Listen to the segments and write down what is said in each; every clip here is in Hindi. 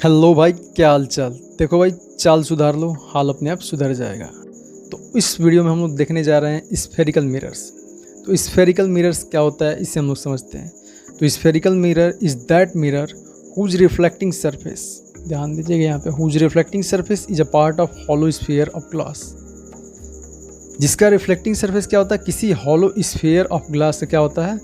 हेलो भाई, क्या हाल चाल। देखो भाई, चाल सुधार लो, हाल अपने आप सुधर जाएगा। तो इस वीडियो में हम लोग देखने जा रहे हैं स्फेरिकल मिरर्स। तो स्फेरिकल मिरर्स क्या होता है, इसे हम लोग समझते हैं। तो spherical mirror is that mirror whose reflecting surface, ध्यान दीजिएगा यहाँ पे, whose reflecting surface is a part of hollow sphere of glass. जिसका रिफ्लेक्टिंग सरफेस क्या होता है, किसी हॉलो स्फीयर ऑफ ग्लास का क्या होता है,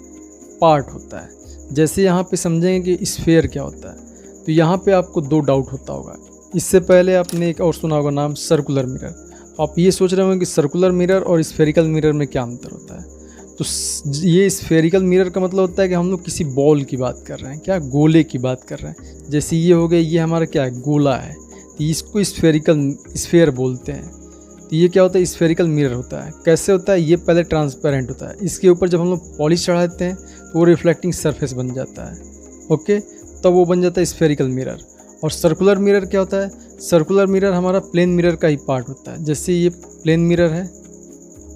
पार्ट होता है। जैसे यहाँ पे समझेंगे कि स्फीयर क्या होता है, तो यहाँ पे आपको दो डाउट होता होगा। इससे पहले आपने एक और सुना होगा नाम सर्कुलर मिरर। आप ये सोच रहे होंगे कि सर्कुलर मिरर और स्फेरिकल मिरर में क्या अंतर होता है। तो ये स्फेरिकल मिरर का मतलब होता है कि हम लोग किसी बॉल की बात कर रहे हैं, क्या गोले की बात कर रहे हैं। जैसे ये हो गया, ये हमारा क्या है, गोला है, तो इसको स्फेरिकल स्फेयर बोलते हैं। तो ये क्या होता है, स्फेरिकल मिरर होता है। कैसे होता है, ये पहले ट्रांसपेरेंट होता है, इसके ऊपर जब हम लोग पॉलिश चढ़ा देते हैं तो वो रिफ्लेक्टिंग सरफेस बन जाता है। ओके, तब वो बन जाता है स्फेरिकल मिरर। और सर्कुलर मिरर क्या होता है, सर्कुलर मिरर हमारा प्लेन मिरर का ही पार्ट होता है। जैसे ये प्लेन मिरर है,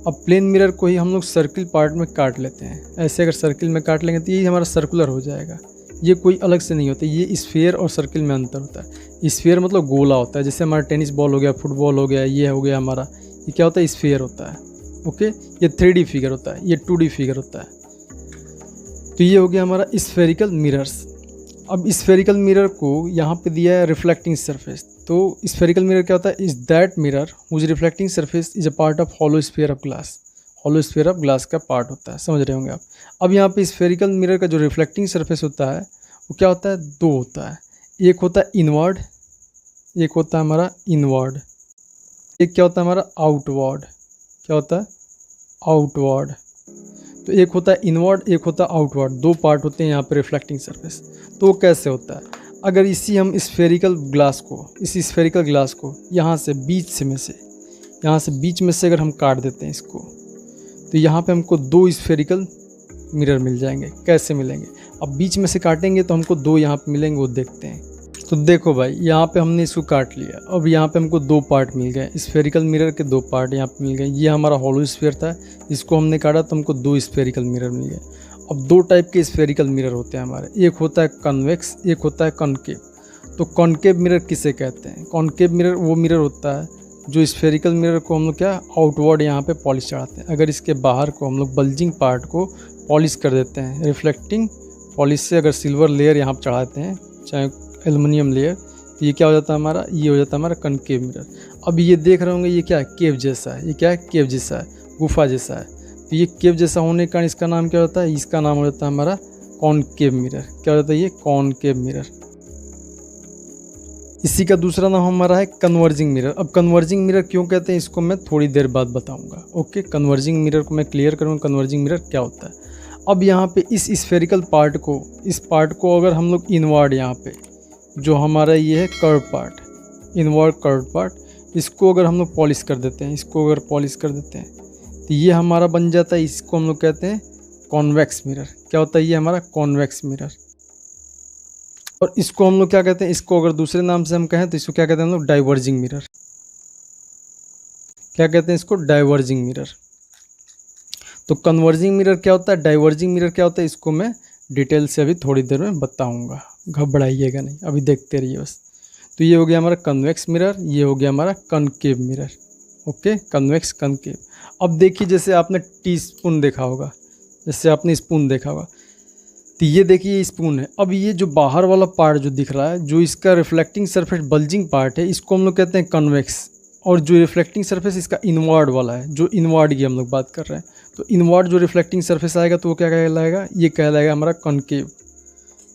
अब प्लेन मिरर को ही हम लोग सर्किल पार्ट में काट लेते हैं। ऐसे अगर सर्किल में काट लेंगे तो ये हमारा सर्कुलर हो जाएगा। ये कोई अलग से नहीं होता, ये स्फीयर और सर्किल में अंतर होता है। स्फीयर मतलब गोला होता है, जैसे हमारा टेनिस बॉल हो गया, फुटबॉल हो गया, ये हो गया हमारा, ये क्या होता है, स्फीयर होता है। ओके, ये 3D फिगर होता है, ये 2D फिगर होता है। तो ये हो गया हमारा स्फेरिकल मिरर्स। अब स्फेरिकल मिरर को यहाँ पे दिया है रिफ्लेक्टिंग सरफेस। तो स्फेरिकल मिरर क्या होता है, is that mirror whose reflecting surface is a part of hollow sphere of glass. Hollow sphere of glass का पार्ट होता है, समझ रहे होंगे आप। अब यहाँ पे स्फेरिकल मिरर का जो रिफ्लेक्टिंग सरफेस होता है वो क्या होता है, दो होता है। एक होता है इनवर्ड, एक होता है हमारा इनवर्ड। एक क्या होता है हमारा आउटवर्ड, क्या होता है, आउटवर्ड। तो एक होता है इनवर्ड, एक होता है आउटवर्ड, दो पार्ट होते हैं यहाँ पे रिफ्लेक्टिंग सरफेस। तो वो कैसे होता है, अगर इसी हम स्फेरिकल ग्लास को, इसी स्फेरिकल ग्लास को यहाँ से बीच में से अगर हम काट देते हैं इसको, तो यहाँ पे हमको दो स्फेरिकल मिरर मिल जाएंगे। कैसे मिलेंगे, अब बीच में से काटेंगे तो हमको दो यहाँ पे मिलेंगे, वो देखते हैं। तो देखो भाई, यहाँ पे हमने इसको काट लिया, अब यहाँ पे हमको दो पार्ट मिल गए, स्फेरिकल मिरर के दो पार्ट यहाँ पे मिल गए। ये हमारा हॉलो स्फीयर था, इसको हमने काटा तो हमको दो स्फेरिकल मिरर मिल गए। अब दो टाइप के स्फेरिकल मिरर होते हैं हमारे, एक होता है कन्वेक्स, एक होता है कॉनकेव। तो कॉनकेव मिरर किसे कहते हैं, कॉनकेव मिरर वो मिरर होता है जो स्फेरिकल मिरर को हम लोग क्या आउटवर्ड यहाँ पे पॉलिश चढ़ाते हैं। अगर इसके बाहर को हम लोग बल्जिंग पार्ट को पॉलिश कर देते हैं, रिफ्लेक्टिंग पॉलिश से अगर सिल्वर लेयर यहाँ पर चढ़ाते हैं, चाहे एल्युमिनियम लेयर, तो ये क्या हो जाता है हमारा, ये हो जाता है हमारा कॉनकेव मिरर। अब ये देख रहे होंगे, ये क्या है, केव जैसा है, ये क्या है, केव जैसा है, गुफा जैसा है। तो ये केव जैसा होने के कारण इसका नाम क्या होता है, इसका नाम हो जाता है हमारा कॉनकेव मिरर। क्या हो जाता है, ये कॉनकेव मिरर। इसी का दूसरा नाम हमारा है कन्वर्जिंग मिरर। अब कन्वर्जिंग मिरर क्यों कहते हैं, इसको मैं थोड़ी देर बाद बताऊंगा। ओके, कन्वर्जिंग मिरर को मैं क्लियर करूँगा, कन्वर्जिंग मिरर क्या होता है। अब यहाँ पे इस स्फेरिकल पार्ट को, इस पार्ट को अगर हम लोग इनवर्ड, यहाँ पे जो हमारा ये है curve part, inward curve part, इसको अगर हम लोग पॉलिश कर देते हैं, इसको अगर पॉलिश कर देते हैं तो ये हमारा बन जाता है, इसको हम लोग कहते हैं कॉन्वेक्स मिरर। क्या होता है, ये हमारा कॉन्वेक्स मिरर। और इसको हम लोग क्या कहते हैं, इसको अगर दूसरे नाम से हम कहें तो इसको क्या कहते हैं हम लोग, डाइवर्जिंग मिरर। क्या कहते हैं इसको, डाइवर्जिंग मिरर। तो कन्वर्जिंग मिरर क्या होता है, डाइवर्जिंग मिरर क्या होता है, इसको मैं डिटेल से अभी थोड़ी देर में बताऊंगा, घबराइएगा नहीं, अभी देखते रहिए बस। तो ये हो गया हमारा कन्वेक्स मिरर, ये हो गया हमारा concave mirror. Okay, convex concave. अब देखिए, जैसे आपने टी स्पून देखा होगा, जैसे आपने स्पून देखा होगा, तो ये देखिए ये स्पून है। अब ये जो बाहर वाला पार्ट जो दिख रहा है, जो इसका रिफ्लेक्टिंग सरफेस बल्जिंग पार्ट है, इसको हम लोग कहते हैं कन्वेक्स। और जो रिफ्लेक्टिंग सरफेस इसका इनवर्ड वाला है, जो इनवर्ड की हम लोग बात कर रहे हैं, तो इनवर्ड जो रिफ्लेक्टिंग सरफेस आएगा तो वो क्या कहलाएगा, ये कहलाएगा हमारा कॉनकेव।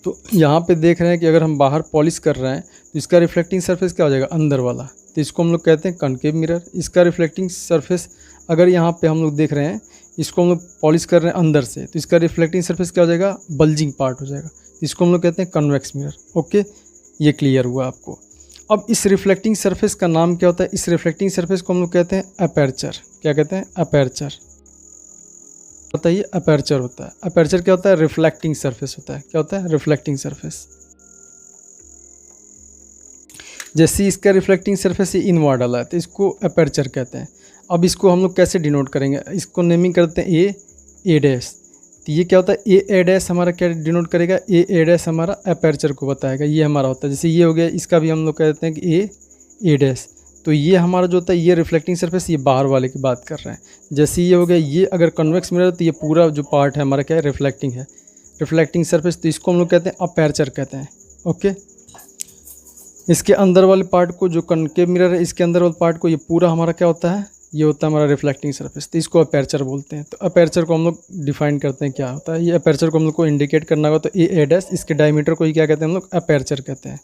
तो यहाँ पे देख रहे हैं कि अगर हम बाहर पॉलिश कर रहे हैं तो इसका रिफ्लेक्टिंग सरफेस क्या हो जाएगा, अंदर वाला, तो इसको हम लोग कहते हैं कॉनकेव मिरर। इसका रिफ्लेक्टिंग सरफेस अगर यहाँ पे हम लोग देख रहे हैं, इसको हम लोग पॉलिश कर रहे हैं अंदर से, तो इसका रिफ्लेक्टिंग सरफेस क्या हो जाएगा, बल्जिंग पार्ट हो जाएगा, इसको हम लोग कहते हैं कन्वेक्स मिरर। ओके, ये क्लियर हुआ आपको। अब इस रिफ्लेक्टिंग सरफेस का नाम क्या होता है, इस रिफ्लेक्टिंग सरफेस को हम लोग कहते हैं अपर्चर। क्या कहते हैं, अपर्चर होता है, ये अपर्चर होता है। अपर्चर क्या होता है, रिफ्लेक्टिंग सरफेस होता है। क्या होता है, रिफ्लेक्टिंग सरफेस। जैसे इसका रिफ्लेक्टिंग सरफेस इनवर्ड वाला है तो इसको अपर्चर कहते हैं। अब इसको हम लोग कैसे डिनोट करेंगे, इसको नेमिंग करते हैं ए डैश। तो ये क्या होता है, ए डैश हमारा क्या डिनोट करेगा, ए डैश हमारा अपर्चर को बताएगा, ये हमारा होता है। जैसे ये हो गया, इसका भी हम लोग कहते हैं कि ए डैश। तो ये हमारा जो होता है ये रिफ्लेक्टिंग सरफेस, ये बाहर वाले की बात कर रहे हैं। जैसे ये हो गया, ये अगर कन्वेक्स मिरर तो ये पूरा जो पार्ट है हमारा क्या है, रिफ्लेक्टिंग है, रिफ्लेक्टिंग सरफेस। तो इसको हम लोग कहते हैं अपर्चर कहते हैं। ओके, इसके अंदर वाले पार्ट को, जो कनकेव मिरर है इसके अंदर वाले पार्ट को, ये पूरा हमारा क्या होता है, ये होता है हमारा रिफ्लेक्टिंग सरफेस। तो इसको अपर्चर बोलते हैं। तो अपर्चर को हम लोग डिफाइन करते हैं क्या होता है, ये अपर्चर को हम लोग को इंडिकेट करना होगा। तो ए डैश, इसके डायमीटर को ही क्या कहते हैं हम लोग, अपर्चर कहते हैं।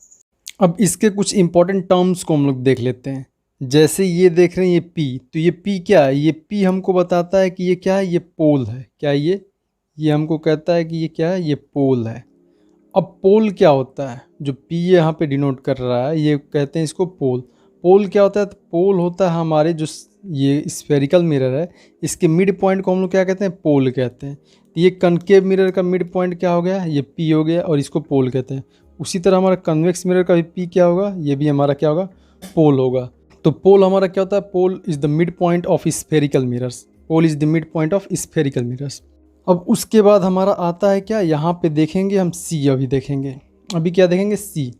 अब इसके कुछ इंपॉर्टेंट टर्म्स को हम लोग देख लेते हैं। जैसे ये देख रहे हैं ये पी, तो ये पी क्या है, ये पी हमको बताता है कि ये क्या है, ये पोल है। क्या ये हमको कहता है कि ये क्या है, ये पोल है। अब पोल क्या होता है, जो पी यहाँ पे डिनोट कर रहा है, ये कहते हैं इसको पोल। पोल क्या होता है, तो पोल होता है हमारे जो ये स्फेरिकल मिरर है, इसके मिड पॉइंट को हम लोग क्या कहते हैं, पोल कहते हैं। तो ये कनकेव मिरर का मिड पॉइंट क्या हो गया, ये पी हो गया, और इसको पोल कहते हैं। उसी तरह हमारा कन्वेक्स मिरर का भी पी क्या होगा, ये भी हमारा क्या होगा, पोल होगा। तो पोल हमारा क्या होता है, pole is the mid point of spherical mirrors. Pole is the mid point of spherical mirrors. अब उसके बाद हमारा आता है क्या, यहाँ पे देखेंगे हम सी, अभी देखेंगे, अभी क्या देखेंगे, सी।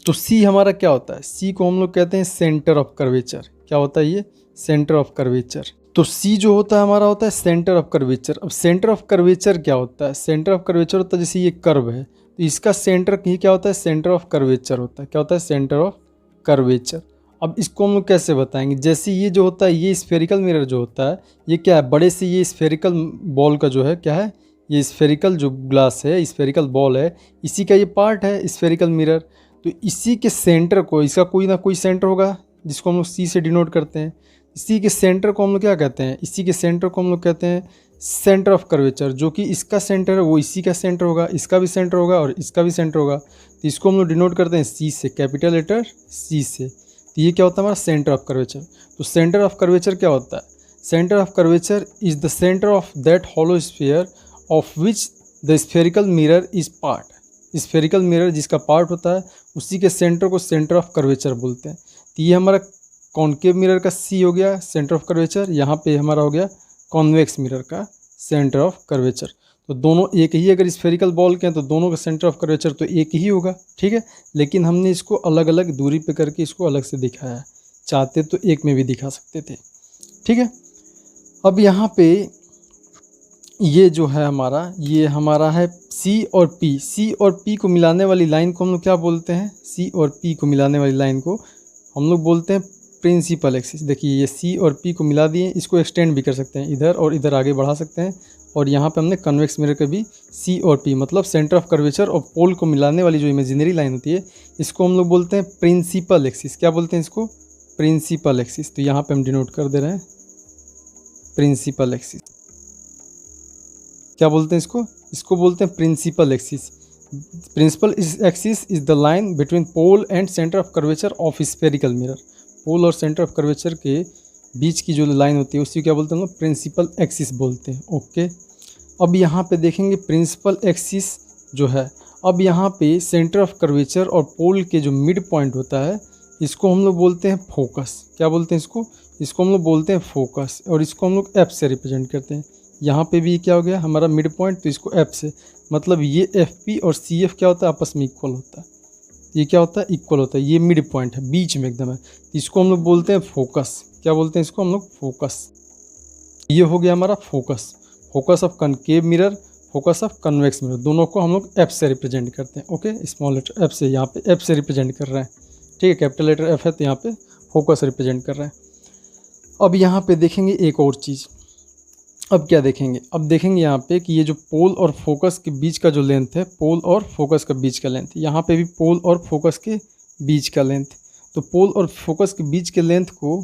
तो सी हमारा क्या होता है, सी को हम लोग कहते हैं सेंटर ऑफ कर्वेचर। क्या होता है ये, सेंटर ऑफ कर्वेचर। तो सी जो होता है हमारा होता है सेंटर ऑफ कर्वेचर। अब सेंटर ऑफ कर्वेचर क्या होता है, सेंटर ऑफ कर्वेचर होता है जैसे ये कर्व है, तो इसका सेंटर ये क्या होता है, सेंटर ऑफ कर्वेचर होता है। क्या होता है, सेंटर ऑफ कर्वेचर। अब इसको हम लोग कैसे बताएंगे, जैसे ये जो होता है, ये स्फेरिकल मिरर जो होता है, ये क्या है, बड़े से ये स्फेरिकल बॉल का जो है क्या है, ये स्फेरिकल जो ग्लास है, स्फेरिकल बॉल है, इसी का ये पार्ट है स्फेरिकल मिरर। तो इसी के सेंटर को, इसका कोई ना कोई सेंटर होगा जिसको हम लोग सी से डिनोट करते हैं। इसी के सेंटर को हम लोग क्या कहते हैं, इसी के सेंटर को हम लोग कहते हैं सेंटर ऑफ कर्वेचर। जो कि इसका सेंटर है वो इसी का सेंटर होगा, इसका भी सेंटर होगा और इसका भी सेंटर होगा। तो इसको हम लोग डिनोट करते हैं सी से, कैपिटल लेटर सी से। तो ये क्या होता है हमारा सेंटर ऑफ कर्वेचर। तो सेंटर ऑफ कर्वेचर क्या होता है, centre of curvature is the centre of that hollow sphere of which the spherical mirror is part. Spherical mirror जिसका पार्ट होता है उसी के सेंटर को सेंटर ऑफ कर्वेचर बोलते हैं। तो ये हमारा कॉन्केव मिरर का सी हो गया सेंटर ऑफ कर्वेचर, यहाँ पे हमारा हो गया कॉन्वेक्स मिरर का सेंटर ऑफ कर्वेचर। तो दोनों एक ही, अगर स्फेरिकल बॉल के हैं तो दोनों का सेंटर ऑफ कर्वेचर तो एक ही होगा, ठीक है। लेकिन हमने इसको अलग अलग दूरी पे करके इसको अलग से दिखाया है, चाहते तो एक में भी दिखा सकते थे, ठीक है। अब यहाँ पे ये जो है हमारा, ये हमारा है सी और पी। सी और पी को मिलाने वाली लाइन को हम लोग क्या बोलते हैं, सी और पी को मिलाने वाली लाइन को हम लोग बोलते हैं प्रिंसिपल एक्सिस। देखिए ये सी और पी को मिला दिए, इसको एक्सटेंड भी कर सकते हैं, इधर और इधर आगे बढ़ा सकते हैं। और यहाँ पे हमने कन्वेक्स मिरर के भी सी और पी मतलब सेंटर ऑफ कर्वेचर और पोल को मिलाने वाली जो इमेजिनरी लाइन होती है, इसको हम लोग बोलते हैं प्रिंसिपल एक्सिस। क्या बोलते हैं इसको, प्रिंसिपल एक्सिस। तो यहाँ पे हम डिनोट कर दे रहे हैं प्रिंसिपल एक्सिस। क्या बोलते हैं इसको, इसको बोलते हैं principal axis. Principal axis is the line between pole and centre of curvature of spherical mirror. Pole और सेंटर ऑफ कर्वेचर के बीच की जो लाइन होती है उसी क्या बोलते हैं हम लोग, प्रिंसिपल एक्सिस बोलते हैं। ओके, अब यहाँ पे देखेंगे प्रिंसिपल एक्सिस जो है, अब यहाँ पे सेंटर ऑफ कर्वेचर और पोल के जो मिड पॉइंट होता है इसको हम लोग बोलते हैं फोकस। क्या बोलते हैं इसको, इसको हम लोग बोलते हैं फोकस, और इसको हम लोग एफ से रिप्रेजेंट करते हैं। यहाँ पे भी क्या हो गया हमारा मिड पॉइंट, तो इसको एफ से, मतलब ये एफ पी और सी एफ क्या होता है, आपस में इक्वल होता है। ये क्या होता है, इक्वल होता है, ये मिड पॉइंट है, बीच में एकदम है, इसको हम लोग बोलते हैं फोकस। क्या बोलते हैं इसको हम लोग, फोकस। ये हो गया हमारा focus, focus of concave mirror, focus of convex mirror, दोनों को हम लोग एफ से रिप्रेजेंट करते हैं। ओके, स्मॉल लेटर एफ से, यहाँ पे एफ से रिप्रेजेंट कर रहे हैं, ठीक है। कैपिटल लेटर एफ है तो यहाँ पे फोकस रिप्रेजेंट कर रहे हैं। अब यहाँ पे देखेंगे एक और चीज़, अब क्या देखेंगे, अब देखेंगे यहाँ पे कि ये जो पोल और फोकस के बीच का जो लेंथ है, पोल और फोकस का बीच का लेंथ, यहाँ पे भी पोल और फोकस के बीच का लेंथ। तो पोल और फोकस के बीच के लेंथ को,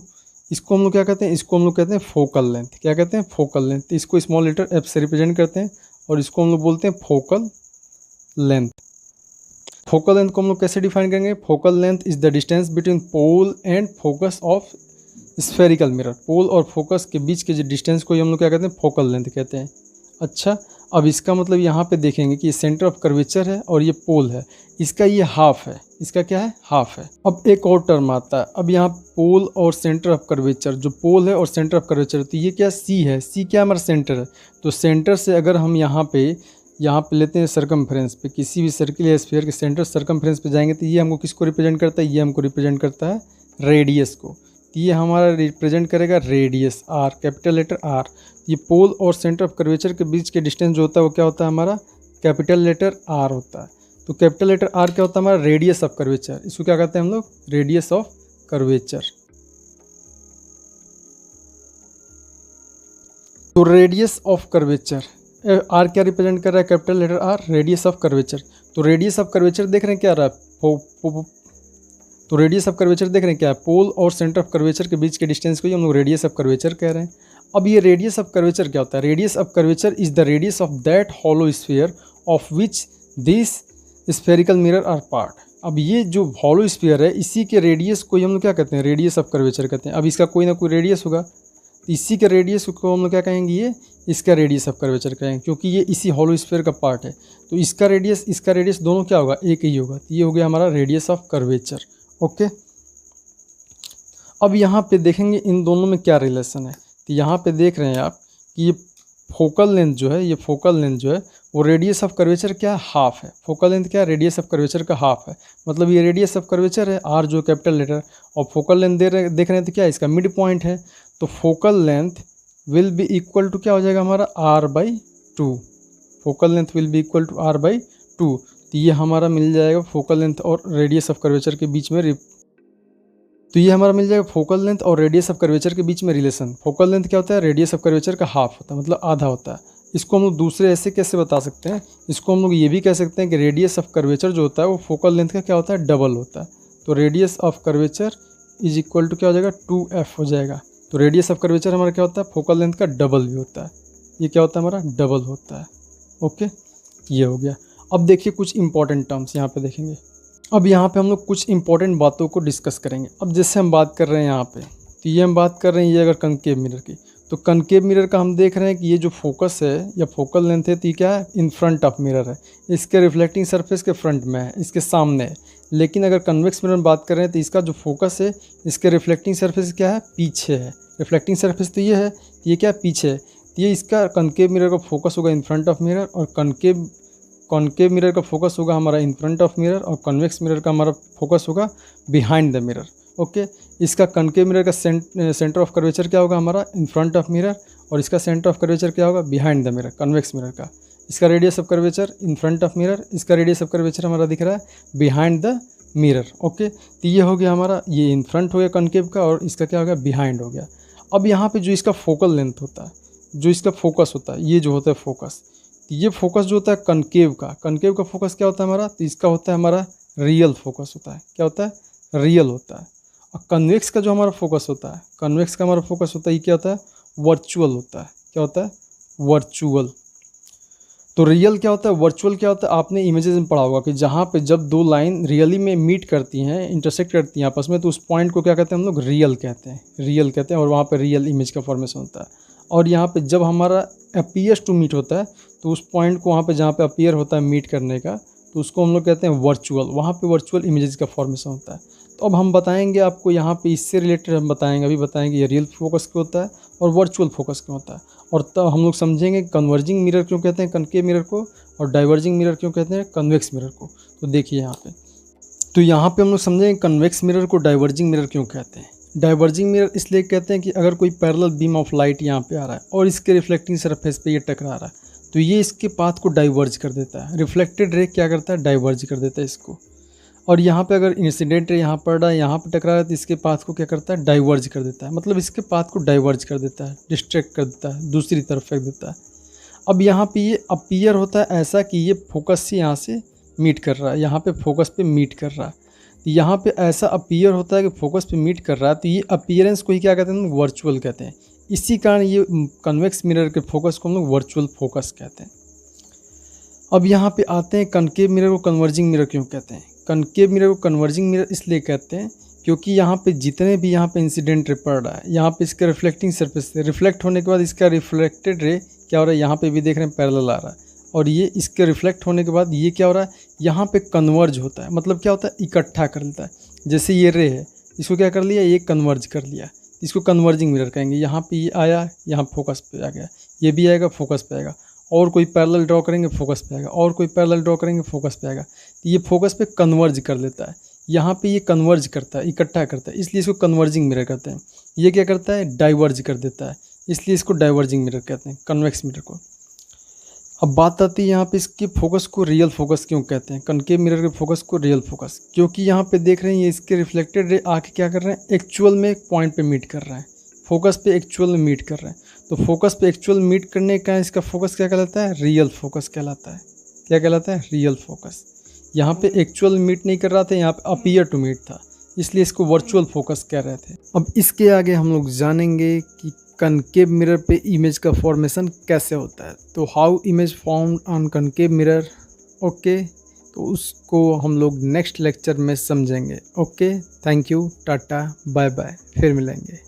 इसको हम लोग क्या कहते हैं, इसको हम लोग कहते हैं फोकल लेंथ। क्या कहते हैं, फोकल लेंथ। तो इसको स्मॉल लेटर एफ से रिप्रेजेंट करते हैं और इसको हम लोग बोलते हैं फोकल लेंथ। फोकल लेंथ को हम लोग कैसे डिफाइन करेंगे, focal length is the distance between pole and focus of spherical mirror. Pole और फोकस के बीच के जो डिस्टेंस को हम लोग क्या कहते हैं, फोकल लेंथ कहते हैं। अच्छा, अब इसका मतलब यहाँ पे देखेंगे कि ये सेंटर ऑफ कर्वेचर है और ये पोल है, इसका ये हाफ है, इसका क्या है, हाफ है। अब एक और टर्म आता है, अब यहाँ पोल और सेंटर ऑफ कर्वेचर, जो पोल है और सेंटर ऑफ कर्वेचर, तो ये क्या सी है, सी क्या हमारा सेंटर है। तो सेंटर से अगर हम यहाँ पे लेते हैं सरकमफ्रेंस पे, किसी भी सर्किल या स्फीयर के सेंटर सरकमफ्रेंस पे जाएंगे, तो ये हमको किसको रिप्रेजेंट करता है, ये हमको रिप्रेजेंट करता है रेडियस को। तो ये हमारा रिप्रेजेंट करेगा radius R, capital letter R. ये पोल और सेंटर ऑफ कर्वेचर के बीच के डिस्टेंस जो होता है वो क्या होता है हमारा, कैपिटल लेटर आर होता है। तो कैपिटल लेटर आर क्या होता है हमारा, रेडियस ऑफ कर्वेचर। इसको क्या कहते हैं हम लोग, रेडियस ऑफ कर्वेचर। तो रेडियस ऑफ कर्वेचर, आर क्या रिप्रेजेंट कर रहा है, capital letter R, radius of curvature. तो रेडियस ऑफ कर्वेचर देख रहे हैं क्या रहा है, तो रेडियस ऑफ कर्वेचर देख रहे हैं क्या है, पोल और सेंटर ऑफ कर्वेचर के बीच के डिस्टेंस को ही हम लोग रेडियस ऑफ कर्वेचर कह रहे हैं। अब ये रेडियस ऑफ कर्वेचर क्या होता है, radius of curvature is the radius of that hollow sphere of which this spherical mirror are part. अब ये जो हॉलो स्फीयर है इसी के रेडियस को ही हम लोग क्या कहते हैं, रेडियस ऑफ कर्वेचर कहते हैं। अब इसका कोई ना कोई रेडियस होगा, तो इसी के रेडियस को हम लोग क्या कहेंगे, ये इसका रेडियस ऑफ कर्वेचर कहेंगे, क्योंकि ये इसी हॉलो स्फीयर का पार्ट है। तो इसका रेडियस दोनों क्या होगा, एक ही होगा। तो ये हो गया हमारा रेडियस ऑफ कर्वेचर। ओके, अब यहाँ पे देखेंगे इन दोनों में क्या रिलेशन है। तो यहाँ पे देख रहे हैं आप कि ये फोकल लेंथ जो है, ये फोकल लेंथ जो है वो रेडियस ऑफ कर्वेचर क्या, हाफ है। फोकल लेंथ क्या, रेडियस ऑफ कर्वेचर का हाफ है। मतलब ये रेडियस ऑफ कर्वेचर है आर जो कैपिटल लेटर, और फोकल लेंथ देख रहे हैं तो क्या, इसका मिड पॉइंट है। तो focal length will be equal to क्या हो जाएगा हमारा, r/2। Focal length will be equal to r/2। तो ये हमारा मिल जाएगा फोकल लेंथ और रेडियस ऑफ कर्वेचर के बीच में तो ये हमारा मिल जाएगा फोकल लेंथ और रेडियस ऑफ कर्वेचर के बीच में रिलेशन। फोकल लेंथ क्या होता है, रेडियस ऑफ कर्वेचर का हाफ होता है, मतलब आधा होता है। इसको हम लोग दूसरे ऐसे कैसे बता सकते हैं, इसको हम लोग ये भी कह सकते हैं कि रेडियस ऑफ कर्वेचर जो होता है वो फोकल लेंथ का क्या होता है, डबल होता है। तो radius of curvature is equal to क्या हो जाएगा, 2f हो जाएगा। तो रेडियस ऑफ कर्वेचर हमारा क्या होता है, फोकल लेंथ का डबल भी होता है। ये क्या होता है हमारा, डबल होता है। ओके, ये हो गया। अब देखिए कुछ इंपॉर्टेंट टर्म्स यहाँ पे देखेंगे। अब यहाँ पे हम लोग कुछ इंपॉर्टेंट बातों को डिस्कस करेंगे। अब जैसे हम बात कर रहे हैं यहाँ पे, तो ये हम बात कर रहे हैं ये अगर कनकेव मिरर की, तो कनकेव मिरर का हम देख रहे हैं कि ये जो फोकस है या फोकल लेंथ है, तो ये क्या है, इन फ्रंट ऑफ मिरर है, इसके रिफ्लेक्टिंग सरफेस के फ्रंट में है, इसके सामने है। लेकिन अगर कन्वेक्स मिरर में बात कर रहे हैं तो इसका जो फोकस है इसके रिफ्लेक्टिंग सरफेस क्या है, पीछे है। रिफ्लेक्टिंग सरफेस तो ये है, ये क्या है, पीछे है। ये इसका कनकेव मिरर का फोकस होगा इन फ्रंट ऑफ मिरर, और कॉनकेव मिरर का फोकस होगा हमारा इन फ्रंट ऑफ मिरर, और कन्वेक्स मिरर का हमारा फोकस होगा बिहाइंड द मिरर। ओके, इसका कनकेव मिरर का सेंटर ऑफ कर्वेचर क्या होगा हमारा, इन फ्रंट ऑफ मिरर, और इसका सेंटर ऑफ कर्वेचर क्या होगा, behind the mirror, convex mirror का। इसका radius of curvature in front of mirror, इसका रेडियस ऑफ कर्वेचर हमारा दिख रहा है बिहाइंड द मिरर। ओके, तो ये हो गया हमारा, ये इन फ्रंट हो गया कनकेव का, और इसका क्या हो गया, बिहाइंड हो गया। अब यहाँ पे जो इसका फोकल लेंथ होता है, जो इसका फोकस होता है, ये जो होता है फोकस, ये फोकस जो होता है कनकेव का फोकस क्या होता है हमारा, तो इसका होता है हमारा रियल फोकस होता है। क्या होता है, रियल होता है। और कन्वेक्स का जो हमारा फोकस होता है, कन्वेक्स का हमारा फोकस होता है, ये क्या होता है, वर्चुअल होता है। क्या होता है, वर्चुअल। तो रियल क्या होता है, वर्चुअल क्या होता है, आपने इमेजेस में पढ़ा होगा कि जहाँ पे जब दो लाइन रियली में मीट करती हैं, इंटरसेक्ट करती हैं आपस में, तो उस पॉइंट को क्या कहते हैं हम लोग, रियल कहते हैं, और वहाँ पे रियल इमेज का फॉर्मेशन होता है। और यहाँ पे जब हमारा अपीयर्स टू मीट होता है, तो उस पॉइंट को वहाँ पे जहाँ पे अपीयर होता है मीट करने का, तो उसको हम लोग कहते हैं वर्चुअल। वहाँ पे वर्चुअल इमेजेस का फॉर्मेशन होता है। तो अब हम बताएंगे आपको यहाँ पे, इससे रिलेटेड हम बताएंगे, अभी बताएंगे ये रियल फोकस क्यों होता है और वर्चुअल फोकस क्यों होता है। और तब हम लोग समझेंगे कन्वर्जिंग मिरर क्यों कहते हैं कनकेव मिरर को, और डाइवर्जिंग मिरर क्यों कहते हैं कन्वेक्स मिरर को। तो देखिए यहाँ पे, तो यहाँ पे हम लोग समझेंगे कन्वेक्स मिरर को डाइवर्जिंग मिरर क्यों कहते हैं। डाइवर्जिंग मिरर इसलिए कहते हैं कि अगर कोई पैरेलल बीम ऑफ लाइट यहाँ पे आ रहा है और इसके रिफ्लेक्टिंग सरफेस पे ये टकरा रहा है, तो ये इसके पाथ को डाइवर्ज कर देता है। रिफ्लेक्टेड रे क्या करता है, डाइवर्ज कर देता है इसको। और यहाँ पे अगर इंसिडेंट रे यहाँ पड़ रहा है, यहाँ पे टकरा रहा है, तो इसके पाथ को क्या करता है, डाइवर्ज कर देता है। मतलब इसके पाथ को डाइवर्ज कर देता है, डिस्ट्रैक्ट कर देता है, दूसरी तरफ फेंक देता है। अब यहाँ पे ये अपीयर होता है ऐसा कि ये फोकस से यहाँ से मीट कर रहा है, यहाँ पे फोकस पे मीट कर रहा है। यहाँ पे ऐसा अपीयर होता है कि फोकस पे मीट कर रहा है, तो ये अपीयरेंस को ही क्या कहते हैं, वर्चुअल कहते हैं। इसी कारण ये कन्वेक्स मिरर के फोकस को हम लोग वर्चुअल फोकस कहते हैं। अब यहाँ पे आते हैं कनकेव मिरर को कन्वर्जिंग मिरर क्यों कहते हैं। कनकेव मिरर को कन्वर्जिंग मिरर इसलिए कहते हैं क्योंकि यहाँ पे जितने भी यहाँ पे इंसिडेंट रे पड़ रहा है, यहाँ पे इसके रिफ्लेक्टिंग सरफेस से रिफ्लेक्ट होने के बाद इसका रिफ्लेक्टेड रे क्या हो रहा है, यहाँ पे भी देख रहे हैं पैरेलल आ रहा है, और ये इसके रिफ्लेक्ट होने के बाद ये क्या हो रहा है, यहाँ पे कन्वर्ज होता है। मतलब क्या होता है, इकट्ठा कर लेता है। जैसे ये रे है, इसको क्या कर लिया, ये कन्वर्ज कर लिया, इसको कन्वर्जिंग मिरर कहेंगे। यहाँ पे ये आया, यहाँ फोकस पे आ गया, ये भी आएगा फोकस पे आएगा, और कोई पैरेलल ड्रॉ करेंगे फोकस पे आएगा, और कोई पैरेलल ड्रॉ करेंगे फोकस पे आएगा। तो ये फोकस पे कन्वर्ज कर लेता है, यहाँ पे ये कन्वर्ज करता है, इकट्ठा करता है, इसलिए इसको कन्वर्जिंग मिरर कहते हैं। ये क्या करता है, डाइवर्ज कर देता है, इसलिए इसको डाइवर्जिंग मिरर कहते हैं, कन्वेक्स मिरर को। अब बात आती है यहाँ पे इसके फोकस को रियल फोकस क्यों कहते हैं, कनकेव मिरर के फोकस को रियल फोकस, क्योंकि यहाँ पे देख रहे हैं ये इसके रिफ्लेक्टेड रे आके क्या कर रहे हैं, एक्चुअल में एक पॉइंट पे मीट कर रहे हैं, फोकस पे एक्चुअल में मीट कर रहे हैं। तो फोकस पे एक्चुअल मीट करने का इसका फोकस क्या कहलाता है, रियल फोकस कहलाता है। क्या कहलाता है, रियल फोकस। यहाँ पे एक्चुअल मीट नहीं कर रहा था, यहाँ पे अपीयर टू मीट था, इसलिए इसको वर्चुअल फोकस कह रहे थे। अब इसके आगे हम लोग जानेंगे कि कनकेव मिरर पे इमेज का फॉर्मेशन कैसे होता है। तो how image form on concave mirror, okay, तो उसको हम लोग नेक्स्ट लेक्चर में समझेंगे। Okay, thank you, tata, bye bye, फिर मिलेंगे।